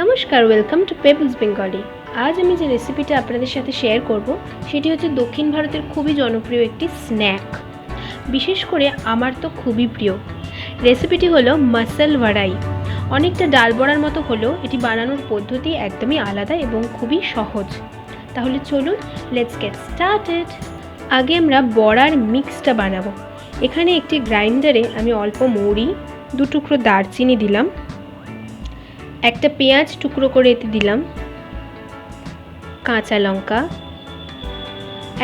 নমস্কার, welcome to পেপলস Bengali. আজ আমি যে রেসিপিটা আপনাদের সাথে শেয়ার করব সেটি হচ্ছে দক্ষিণ ভারতের খুবই জনপ্রিয় একটি স্ন্যাক। বিশেষ করে আমার তো খুবই প্রিয়। রেসিপিটি হলো মাসাল ভাড়াই। অনেকটা ডাল বড়ার মতো হলেও এটি বানানোর পদ্ধতি একদমই আলাদা এবং খুবই সহজ। তাহলে চলুন, লেটস গেট স্টার্টেড। আগে আমরা বড়ার মিক্সটা বানাবো। এখানে একটি গ্রাইন্ডারে আমি অল্প মৌরি, 2 টুকরো দারচিনি দিলাম, একটা পেঁয়াজ টুকরো করে এতে দিলাম, কাঁচা লঙ্কা,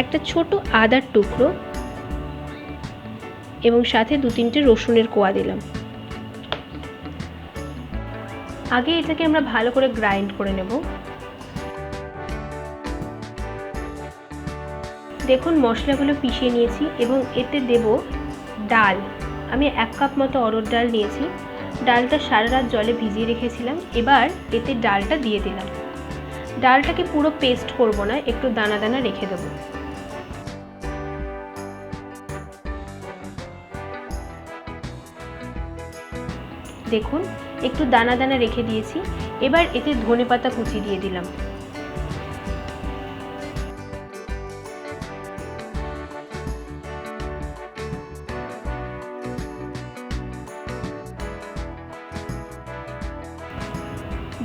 একটা ছোট আদার টুকরো এবং সাথে 2-3টে রসুনের কোয়া দিলাম। আগে এটাকে আমরা ভালো করে গ্রাইন্ড করে নেব। দেখুন, মশলাগুলো পিষিয়ে নিয়েছি এবং এতে দেব ডাল। আমি 1 কাপ মতো অরহর ডাল নিয়েছি। ডালটা সারা রাত জলে ভিজিয়ে রেখেছিলাম। এবার এতে ডালটা দিয়ে দিলাম। ডালটাকে পুরো পেস্ট করব না, একটু দানা দানা রেখে দেব। দেখুন, একটু দানা দানা রেখে দিয়েছি। এবার এতে ধনেপাতা কুচি দিয়ে দিলাম।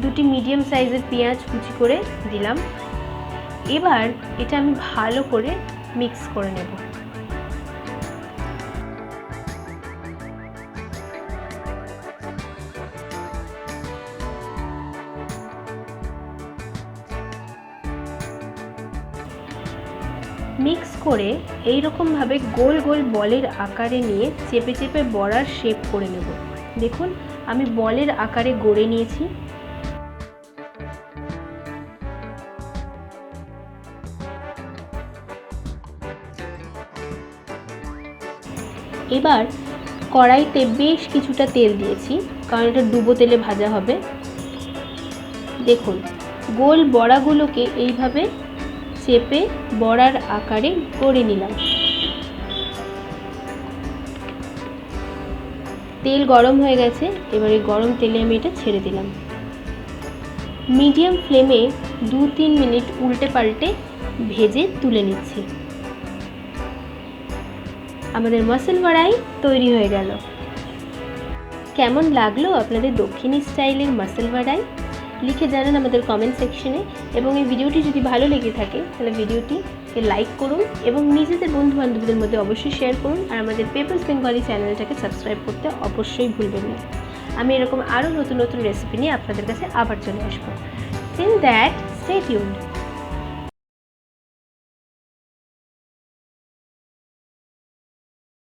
দুটি মিডিয়াম সাইজের পেঁয়াজ কুচি করে দিলাম। এবার এটা আমি ভালো করে মিক্স করে নেব। মিক্স করে এই রকমভাবে গোল গোল বলের আকারে নিয়ে চেপে চেপে বড়ার শেপ করে নেব। দেখুন, আমি বলের আকারে গড়ে নিয়েছি। এবার কড়াইতে বেশ কিছুটা তেল দিয়েছি, কারণ এটা ডুবো তেলে ভাজা হবে। দেখুন, গোল বড়াগুলোকে এইভাবে চেপে বড়ার আকারে গড়ে নিলাম। তেল গরম হয়ে গেছে। এবার এই গরম তেলে আমি এটা ছেড়ে দিলাম। মিডিয়াম ফ্লেমে 2-3 মিনিট উল্টে পাল্টে ভেজে তুলে নিচ্ছি। আমাদের মাসাল ভাড়াই তৈরি হয়ে গেল। কেমন লাগলো আপনাদের দক্ষিণী স্টাইলের মাসাল ভাড়াই? লিখে জানান আমাদের কমেন্ট সেকশনে। এবং এই ভিডিওটি যদি ভালো লেগে থাকে তাহলে ভিডিওটিকে লাইক করুন এবং নিজেদের বন্ধু বান্ধবদের মধ্যে অবশ্যই শেয়ার করুন। আর আমাদের পেপলস বেঙ্গলি চ্যানেলটাকে সাবস্ক্রাইব করতে অবশ্যই ভুলবেন না। আমি এরকম আরও নতুন নতুন রেসিপি নিয়ে আপনাদের কাছে আবার চলে আসবো। Till that, stay tuned.